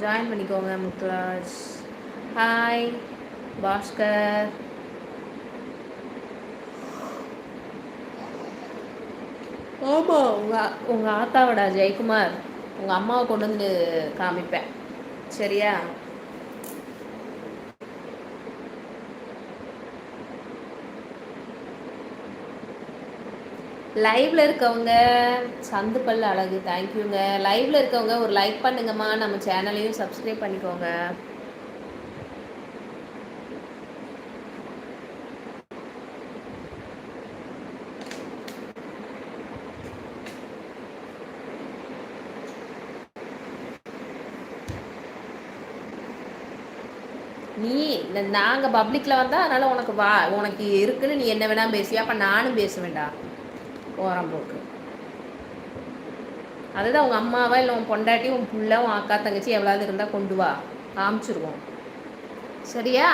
Join பண்ணிக்கோங்க Muthuraj. Hi Bhaskar. ஆமாம், உங்கள் ஆத்தாவோட ஜெயக்குமார், உங்கள் அம்மாவை கொண்டு வந்து காமிப்பேன். சரியா? லைவ்ல இருக்கவங்க சந்து பல்லு அழகு, தேங்க்யூங்க. லைவ்ல இருக்கவங்க ஒரு லைக் பண்ணுங்கம்மா, நம்ம சேனலையும் சப்ஸ்கிரைப் பண்ணிக்கோங்க. நீ நாங்கள் பப்ளிக்கில் வந்தால் அதனால் உனக்கு இருக்குன்னு நீ என்ன வேணால் பேசுவியா? அப்போ நானும் பேசுவேன்டா ஓரம் போக்கு. அதுதான் உங்கள் அம்மாவா இல்லை உன் பொண்டாட்டி, உன் புள்ள, உன் அக்கா தங்கச்சி எவ்வளவு இருந்தால் கொண்டு வா, காமிச்சிருவோம். சரியா?